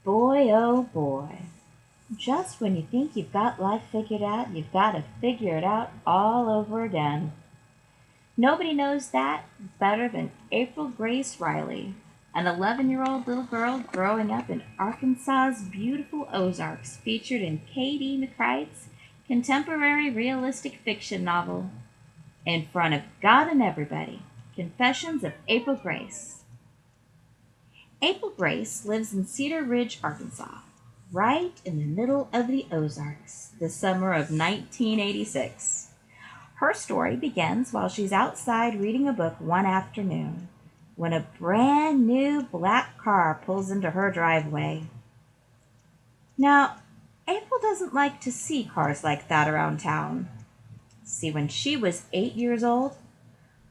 Boy, oh boy. Just when you think you've got life figured out, you've got to figure it out all over again. Nobody knows that better than April Grace Riley, an 11-year-old little girl growing up in Arkansas's beautiful Ozarks, featured in K.D. McCrite's contemporary realistic fiction novel, In Front of God and Everybody, Confessions of April Grace. April Grace lives in Cedar Ridge, Arkansas, right in the middle of the Ozarks, the summer of 1986. Her story begins while she's outside reading a book one afternoon when a brand new black car pulls into her driveway. Now, April doesn't like to see cars like that around town. See, when she was 8 years old,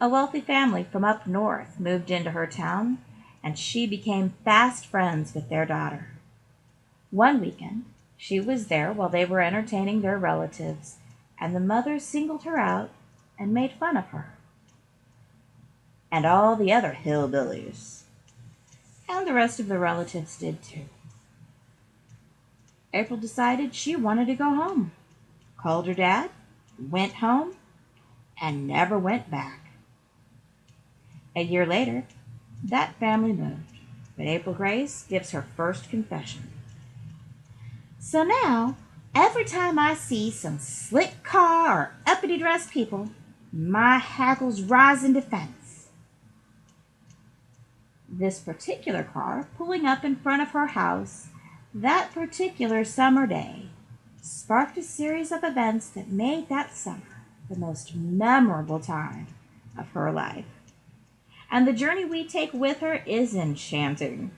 a wealthy family from up north moved into her town, and she became fast friends with their daughter. One weekend, she was there while they were entertaining their relatives, and the mother singled her out and made fun of her. And all the other hillbillies. And the rest of the relatives did too. April decided she wanted to go home, called her dad, went home, and never went back. A year later, that family moved, but April Grace gives her first confession. So now, every time I see some slick car or uppity-dressed people, my hackles rise in defense. This particular car, pulling up in front of her house that particular summer day, sparked a series of events that made that summer the most memorable time of her life. And the journey we take with her is enchanting.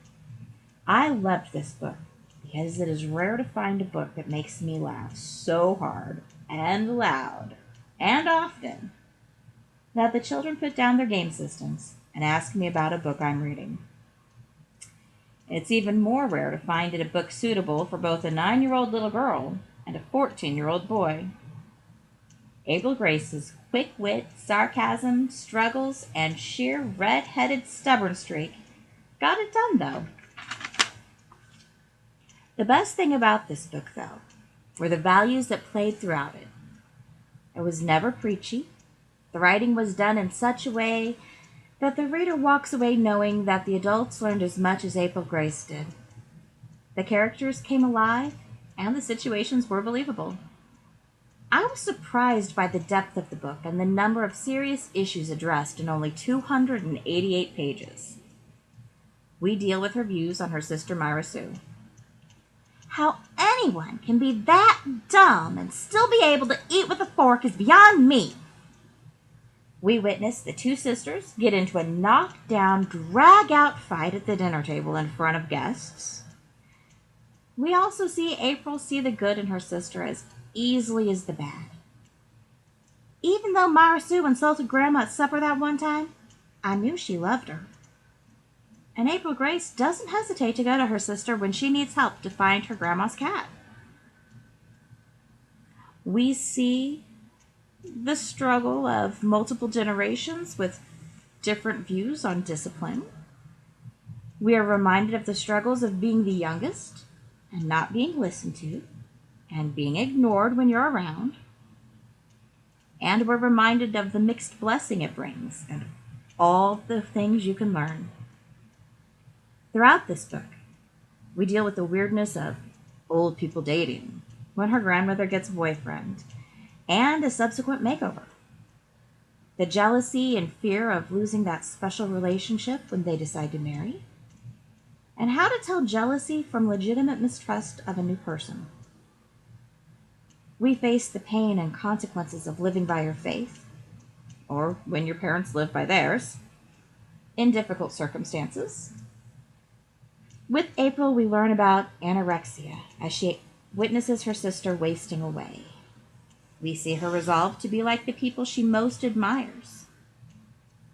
I loved this book because it is rare to find a book that makes me laugh so hard and loud and often that the children put down their game systems and ask me about a book I'm reading. It's even more rare to find it a book suitable for both a 9-year-old little girl and a 14-year-old boy. April Grace's quick wit, sarcasm, struggles, and sheer red-headed stubborn streak got it done, though. The best thing about this book, though, were the values that played throughout it. It was never preachy. The writing was done in such a way that the reader walks away knowing that the adults learned as much as April Grace did. The characters came alive, and the situations were believable. I was surprised by the depth of the book and the number of serious issues addressed in only 288 pages. We deal with her views on her sister Myra Sue. How anyone can be that dumb and still be able to eat with a fork is beyond me. We witness the two sisters get into a knockdown, drag-out fight at the dinner table in front of guests. We also see April see the good in her sister as easily as the bad. Even though Myra Sue insulted Grandma at supper that one time, I knew she loved her. And April Grace doesn't hesitate to go to her sister when she needs help to find her grandma's cat. We see the struggle of multiple generations with different views on discipline. We are reminded of the struggles of being the youngest and not being listened to and being ignored when you're around. And we're reminded of the mixed blessing it brings and all the things you can learn. Throughout this book, we deal with the weirdness of old people dating, when her grandmother gets a boyfriend, and a subsequent makeover. The jealousy and fear of losing that special relationship when they decide to marry, and how to tell jealousy from legitimate mistrust of a new person. We face the pain and consequences of living by your faith, or when your parents live by theirs, in difficult circumstances. With April, we learn about anorexia as she witnesses her sister wasting away. We see her resolve to be like the people she most admires.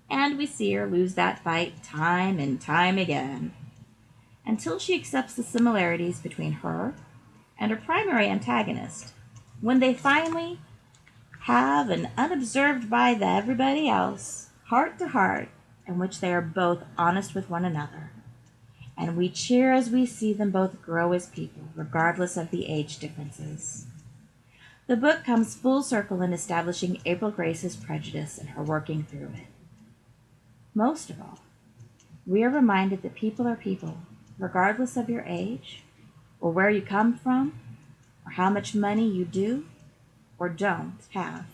And we see her lose that fight time and time again, until she accepts the similarities between her and her primary antagonist, when they finally have an unobserved by everybody else, heart to heart, in which they are both honest with one another. and we cheer as we see them both grow as people, regardless of the age differences. The book comes full circle in establishing April Grace's prejudice and her working through it. Most of all, we are reminded that people are people, regardless of your age, or where you come from, or how much money you do or don't have.